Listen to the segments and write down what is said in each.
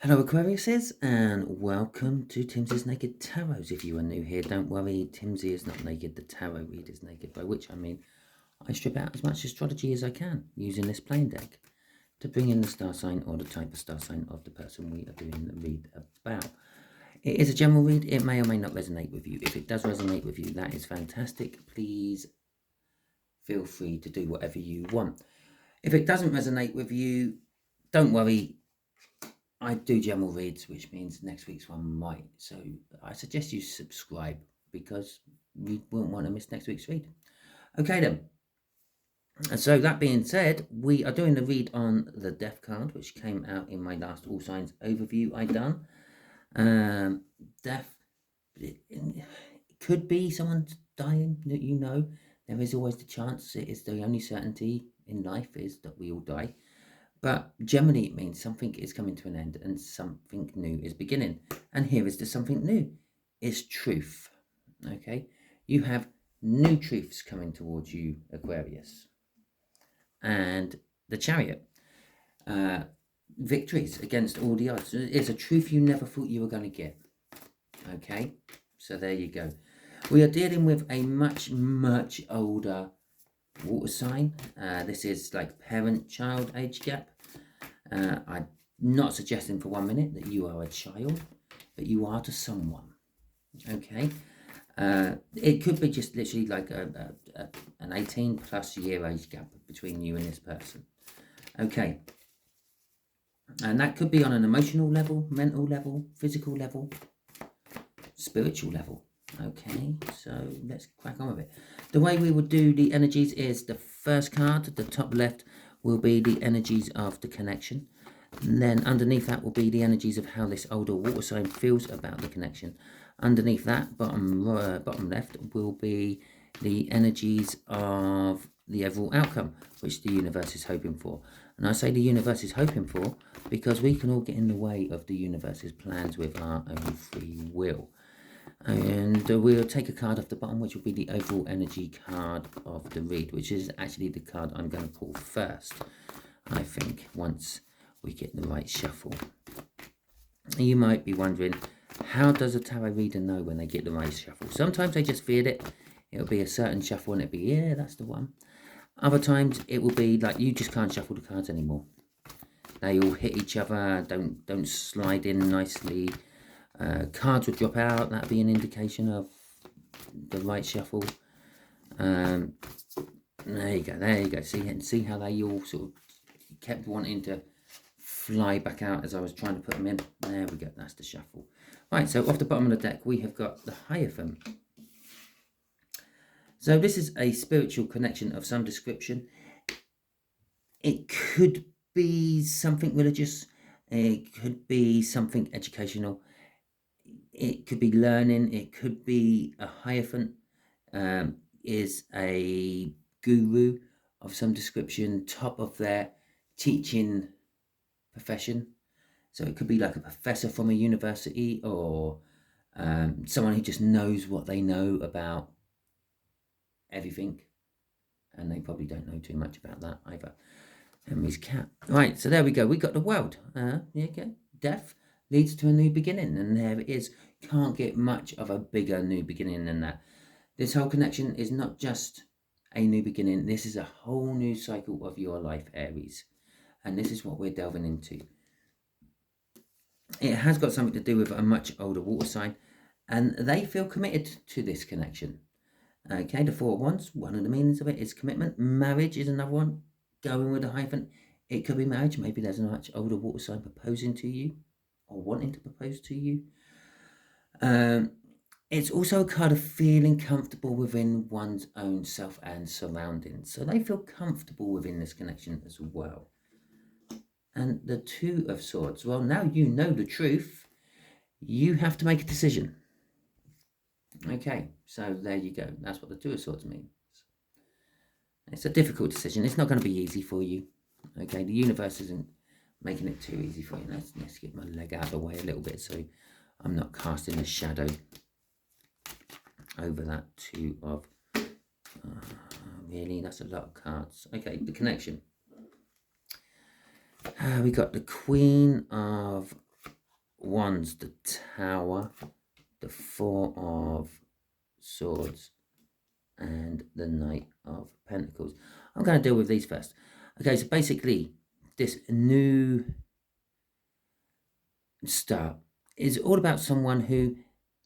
Hello Aquariuses and welcome to Timsy's Naked Tarot. If you are new here, don't worry, Timsy is not naked, the tarot read is naked, by which I mean I strip out as much astrology as I can using this plain deck to bring in the star sign or the type of star sign of the person we are doing the read about. It is a general read, it may or may not resonate with you. If it does resonate with you, that is fantastic. Please feel free to do whatever you want. If it doesn't resonate with you, don't worry, I do general reads, which means next week's one might. So I suggest you subscribe because you won't want to miss next week's read. Okay then. And so that being said, we are doing the read on the Death card, which came out in my last All Signs overview I done. Death, it could be someone dying that you know. There is always the chance. It is the only certainty in life is that we all die. But generally it means something is coming to an end and something new is beginning. And here is the something new. It's truth. Okay? You have new truths coming towards you, Aquarius. And the Chariot. Victories against all the odds. It's a truth you never thought you were going to get. Okay? So there you go. We are dealing with a much, much older water sign. This is like parent-child age gap. I'm not suggesting for 1 minute that you are a child, but you are to someone. Okay, it could be just literally like an 18 plus year age gap between you and this person. Okay, and that could be on an emotional level, mental level, physical level, spiritual level. Okay, so let's crack on with it. The way we would do the energies is the first card, the top left, will be the energies of the connection. And then underneath that will be the energies of how this older water sign feels about the connection. Underneath that, bottom left, will be the energies of the overall outcome, which the universe is hoping for. And I say the universe is hoping for because we can all get in the way of the universe's plans with our own free will. And we'll take a card off the bottom, which will be the overall energy card of the read, which is actually the card I'm going to pull first, I think, once we get the right shuffle. You might be wondering, how does a tarot reader know when they get the right shuffle? Sometimes they just feel it. It'll be a certain shuffle and it'll be, yeah, that's the one. Other times it will be like you just can't shuffle the cards anymore. They all hit each other, don't slide in nicely. Cards will drop out. That'll be an indication of the right shuffle. There you go. See how they all sort of kept wanting to fly back out as I was trying to put them in. There we go. That's the shuffle. Right, so off the bottom of the deck, we have got the Hierophant. So this is a spiritual connection of some description. It could be something religious. It could be something educational. It could be learning. It could be a Hierophant is a guru of some description, top of their teaching profession. So it could be like a professor from a university or someone who just knows what they know about everything. And they probably don't know too much about that either. Henry's cat. Right, so there we go. We got the world. Okay. Death leads to a new beginning. And there it is. Can't get much of a bigger new beginning than that. This whole connection is not just a new beginning. This is a whole new cycle of your life, Aries. And this is what we're delving into. It has got something to do with a much older water sign. And they feel committed to this connection. Okay, the Four of Wands, one of the meanings of it is commitment. Marriage is another one. Going with a Hierophant. It could be marriage. Maybe there's a much older water sign proposing to you or wanting to propose to you. It's also a card of feeling comfortable within one's own self and surroundings. So they feel comfortable within this connection as well. And the Two of Swords. Well, now you know the truth. You have to make a decision. Okay, so there you go. That's what the Two of Swords means. It's a difficult decision. It's not going to be easy for you. Okay, the universe isn't making it too easy for you. Let's get my leg out of the way a little bit so I'm not casting a shadow over that Two of... really, that's a lot of cards. Okay, the connection. We got the Queen of Wands, the Tower, the Four of Swords, and the Knight of Pentacles. I'm going to deal with these first. Okay, so basically, this new start is all about someone who,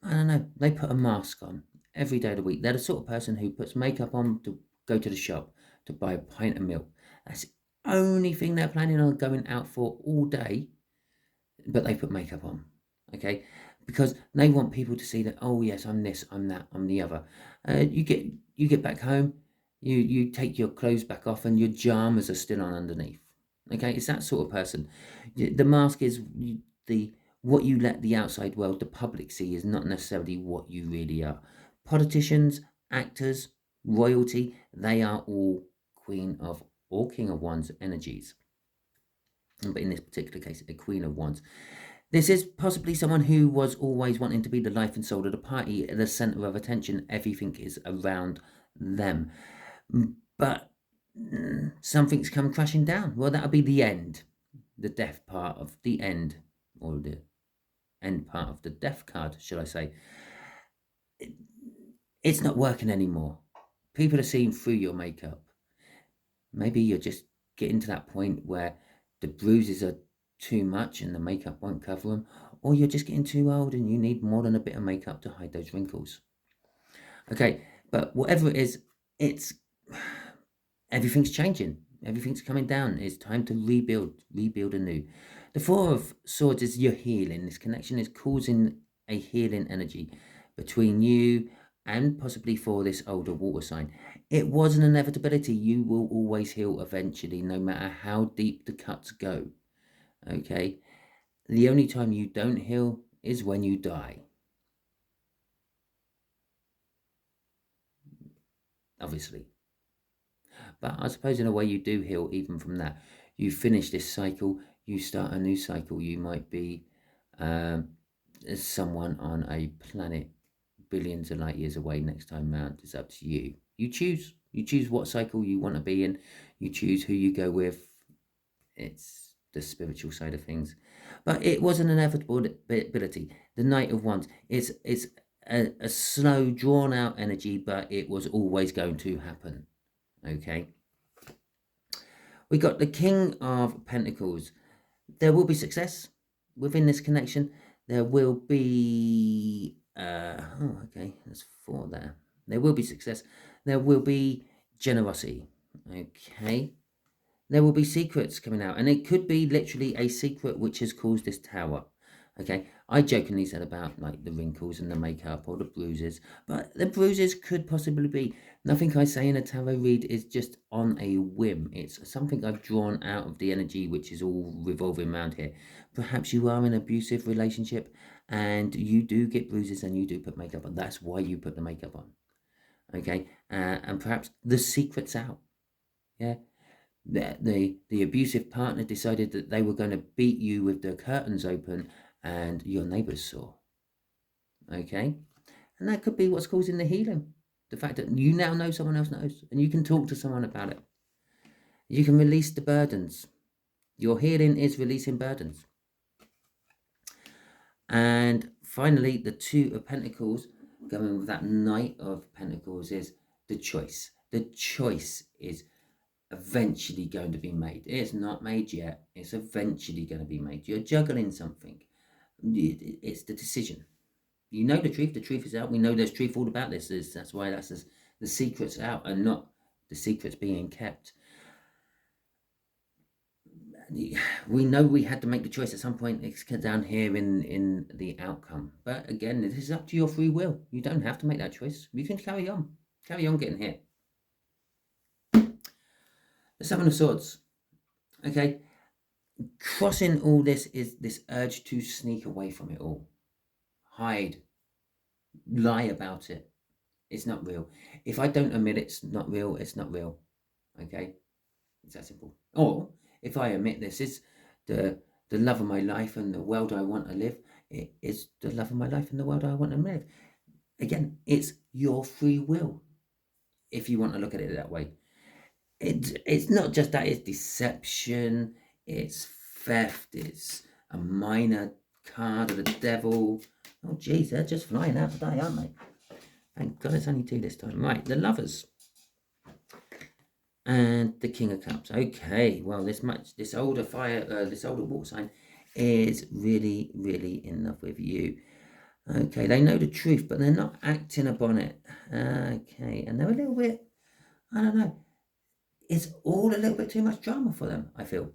I don't know, they put a mask on every day of the week. They're the sort of person who puts makeup on to go to the shop to buy a pint of milk. That's the only thing they're planning on going out for all day, but they put makeup on, okay? Because they want people to see that, oh yes, I'm this, I'm that, I'm the other. You get back home, you take your clothes back off and your pajamas are still on underneath. Okay, it's that sort of person. The mask is what you let the outside world, the public, see is not necessarily what you really are. Politicians, actors, royalty, they are all Queen of or King of Wands energies. But in this particular case, a Queen of Wands. This is possibly someone who was always wanting to be the life and soul of the party, the centre of attention. Everything is around them. But something's come crashing down. Well, that'll be the end. The death part of the end, or the end part of the death card, shall I say. It's not working anymore. People are seeing through your makeup. Maybe you're just getting to that point where the bruises are too much and the makeup won't cover them, or you're just getting too old and you need more than a bit of makeup to hide those wrinkles. Okay, but whatever it is, everything's changing. Everything's coming down. It's time to rebuild anew. The Four of Swords is your healing. This connection is causing a healing energy between you and possibly for this older water sign. It was an inevitability. You will always heal eventually, no matter how deep the cuts go. Okay? The only time you don't heal is when you die. Obviously. But I suppose in a way you do heal even from that. You finish this cycle, you start a new cycle. You might be someone on a planet billions of light years away next time round. It's up to you. You choose what cycle you want to be in. You choose who you go with. It's the spiritual side of things. But it was an inevitability. The Knight of Wands. It's a slow, drawn out energy, but it was always going to happen. Okay. We got the King of Pentacles. There will be success within this connection. There will be okay, there's 4 there. There will be success. There will be generosity. Okay. There will be secrets coming out, and it could be literally a secret which has caused this tower. Okay, I jokingly said about like the wrinkles and the makeup or the bruises, but the bruises could possibly be. Nothing I say in a tarot read is just on a whim. It's something I've drawn out of the energy which is all revolving around here. Perhaps you are in an abusive relationship and you do get bruises and you do put makeup on. That's why you put the makeup on. Okay, and perhaps the secret's out. Yeah. The abusive partner decided that they were going to beat you with the curtains open and your neighbours saw. Okay? And that could be what's causing the healing. The fact that you now know someone else knows and you can talk to someone about it. You can release the burdens. Your healing is releasing burdens. And finally, the Two of Pentacles, going with that Knight of Pentacles, is the choice. The choice is eventually going to be made. It's not made yet. It's eventually going to be made. You're juggling something. It's the decision. You know the truth. The truth is out. We know there's truth all about this. That's why the secret's out and not the secret's being kept. We know we had to make the choice at some point. It's down here in the outcome. But again, this is up to your free will. You don't have to make that choice. You can carry on. Carry on getting here. The Seven of Swords. Okay. Crossing all this is this urge to sneak away from it all. Hide. Lie about it. It's not real. If I don't admit it's not real, it's not real. Okay? It's that simple. Or if I admit this is the love of my life and the world I want to live, it is the love of my life and the world I want to live. Again, it's your free will. If you want to look at it that way. It's not just that, it's deception, it's theft, it's a minor card of the devil. Oh, geez, they're just flying out today, aren't they? Thank God it's only 2 this time. Right, the Lovers. And the King of Cups. Okay, well, this older water sign is really, really in love with you. Okay, they know the truth, but they're not acting upon it. Okay, and they're a little bit, I don't know, it's all a little bit too much drama for them, I feel.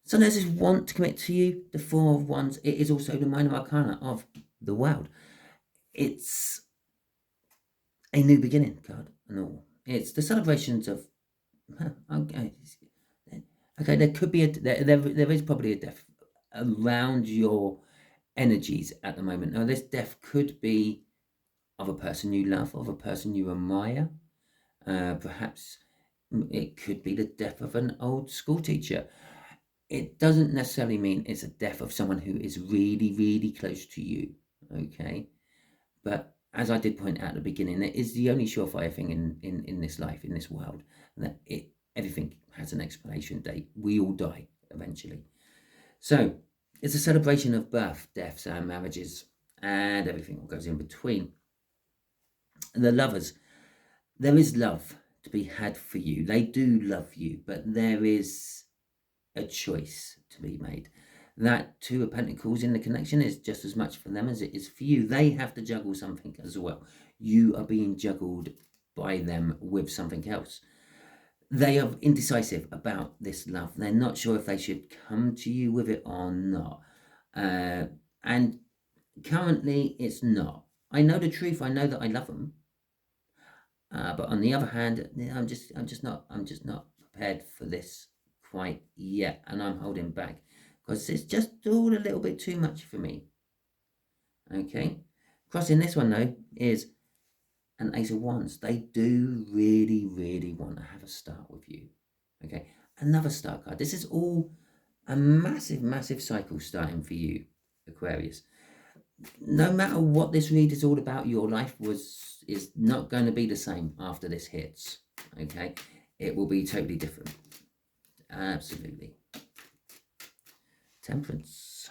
So there's this want to commit to you, the Four of Wands. It is also the minor arcana of the world. It's a new beginning card and all. It's the celebrations of, okay, there could be there is probably a death around your energies at the moment. Now, this death could be of a person you love, of a person you admire. Perhaps it could be the death of an old school teacher. It doesn't necessarily mean it's a death of someone who is really, really close to you, okay? But as I did point out at the beginning, it is the only surefire thing in this life, in this world, that everything has an expiration date. We all die eventually. So it's a celebration of birth, deaths, and marriages, and everything that goes in between. The Lovers, there is love to be had for you. They do love you, but there is a choice to be made. That Two of Pentacles in the connection is just as much for them as it is for you. They have to juggle something as well. You are being juggled by them with something else. They are indecisive about this love. They're not sure if they should come to you with it or not. And currently it's not. I know the truth. I know that I love them. But on the other hand, I'm just not prepared for this quite yet, and I'm holding back because it's just all a little bit too much for me. Okay, crossing this one though is an Ace of Wands. They do really, really want to have a start with you. Okay, another start card. This is all a massive, massive cycle starting for you, Aquarius. No matter what this read is all about, your life is not going to be the same after this hits. Okay, it will be totally different. Absolutely. Temperance.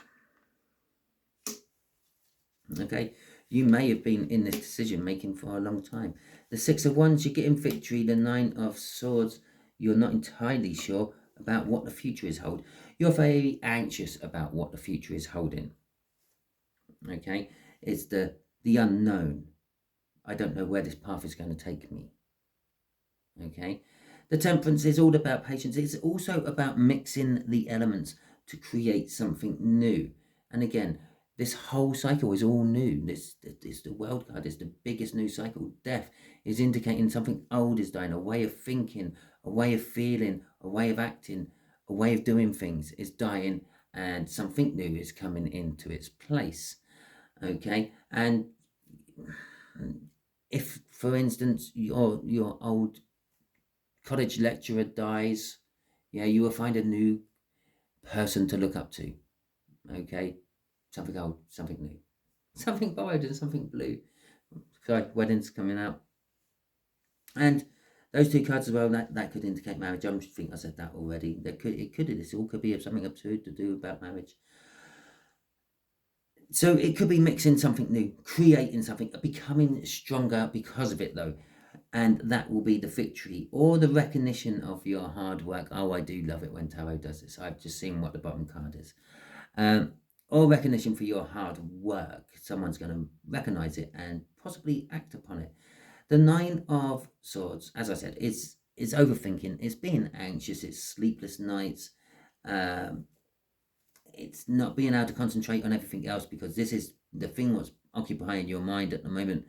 Okay, you may have been in this decision making for a long time. The Six of Wands, you're getting victory. The Nine of Swords, you're not entirely sure about what the future is holding. You're very anxious about what the future is holding. Okay, it's the unknown. I don't know where this path is going to take me. Okay, the Temperance is all about patience. It's also about mixing the elements to create something new. And again, this whole cycle is all new. This is the World card. It's the biggest new cycle. Death is indicating something old is dying. A way of thinking, a way of feeling, a way of acting, a way of doing things is dying, and something new is coming into its place. Okay, and if, for instance, your old college lecturer dies, yeah, you will find a new person to look up to. Okay, something old, something new, something borrowed and something blue. Sorry, weddings coming out, and those two cards as well. That could indicate marriage. I think I said that already. This all could be something absurd to do about marriage. So it could be mixing something new, creating something, becoming stronger because of it, though. And that will be the victory or the recognition of your hard work. Oh, I do love it when tarot does this. I've just seen what the bottom card is. Or recognition for your hard work. Someone's going to recognize it and possibly act upon it. The Nine of Swords, as I said, is overthinking. It's being anxious. It's sleepless nights. It's not being able to concentrate on everything else because this is the thing what's occupying your mind at the moment.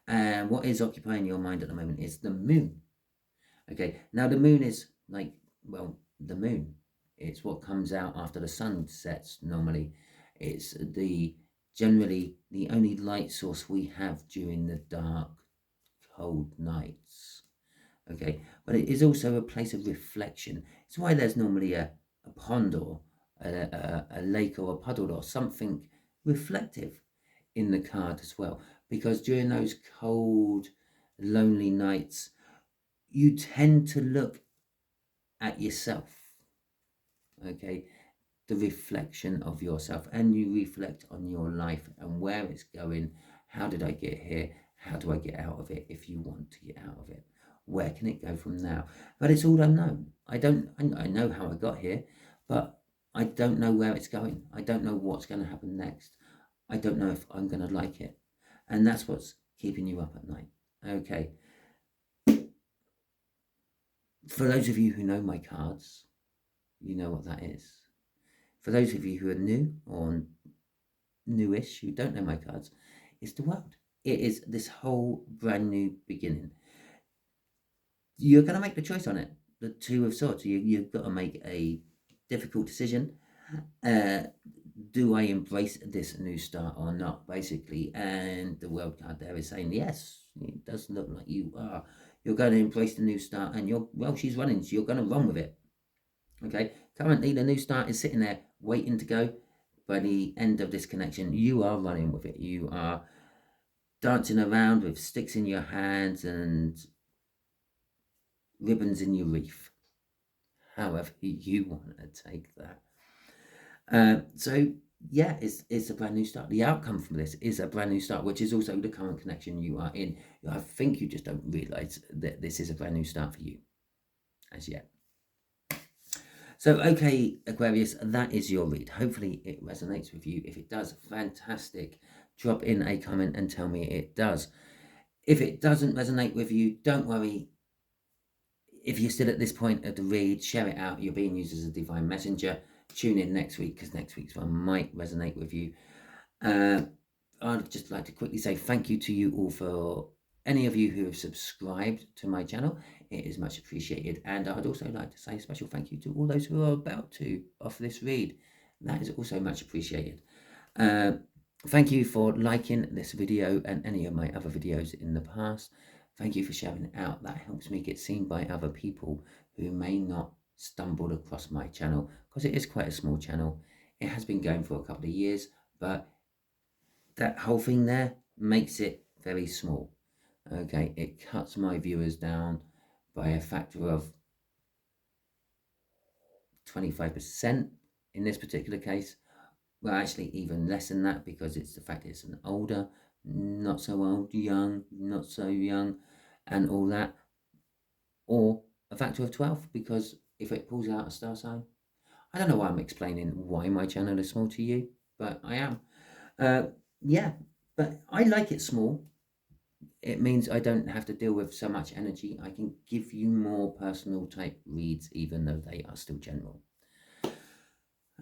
And what is occupying your mind at the moment is the moon. Okay, now the moon is like, well, the moon. It's what comes out after the sun sets normally. It's generally the only light source we have during the dark, cold nights. Okay, but it is also a place of reflection. It's why there's normally a pond or a lake or a puddle or something reflective in the card as well, because during those cold, lonely nights you tend to look at yourself. Okay, the reflection of yourself, and you reflect on your life and where it's going. How did I get here? How do I get out of it? If you want to get out of it, where can it go from now? But it's all unknown. I know how I got here, but I don't know where it's going. I don't know what's going to happen next. I don't know if I'm going to like it. And that's what's keeping you up at night. Okay. For those of you who know my cards, you know what that is. For those of you who are new or newish, who don't know my cards, it's the world. It is this whole brand new beginning. You're going to make the choice on it. The Two of Swords. You've got to make a difficult decision. Do I embrace this new start or not, basically? And the World card there is saying, yes, it does look like you are. You're going to embrace the new start, and she's running, so you're going to run with it. Okay, currently the new start is sitting there waiting to go. By the end of this connection, you are running with it. You are dancing around with sticks in your hands and ribbons in your wreath, however you want to take that. So yeah, it's a brand new start. The outcome from this is a brand new start, which is also the current connection you are in. I think you just don't realize that this is a brand new start for you as yet. So, okay, Aquarius, that is your read. Hopefully it resonates with you. If it does, fantastic. Drop in a comment and tell me it does. If it doesn't resonate with you, don't worry. If you're still at this point of the read, share it out. You're being used as a divine messenger. Tune in next week, because next week's one might resonate with you. I'd just like to quickly say thank you to you all for any of you who have subscribed to my channel. It is much appreciated. And I'd also like to say a special thank you to all those who are about to offer this read. That is also much appreciated. Thank you for liking this video and any of my other videos in the past. Thank you for sharing it out. That helps me get seen by other people who may not stumble across my channel, because it is quite a small channel. It has been going for a couple of years, but that whole thing there makes it very small. Okay, it cuts my viewers down by a factor of 25% in this particular case. Well, actually even less than that, because it's the fact it's an older, not so old, young, not so young, and all that. Or a factor of 12, because if it pulls out a star sign. I don't know why I'm explaining why my channel is small to you, but I am. Yeah, but I like it small. It means I don't have to deal with so much energy. I can give you more personal type reads, even though they are still general.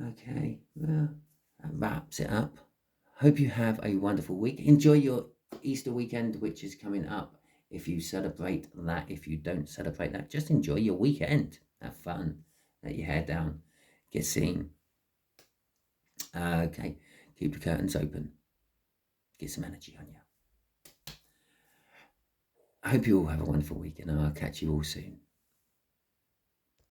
Okay, well, that wraps it up. Hope you have a wonderful week. Enjoy your Easter weekend, which is coming up. If you celebrate that, if you don't celebrate that, just enjoy your weekend. Have fun. Let your hair down. Get seen. Okay, keep the curtains open. Get some energy on you. I hope you all have a wonderful week, and I'll catch you all soon.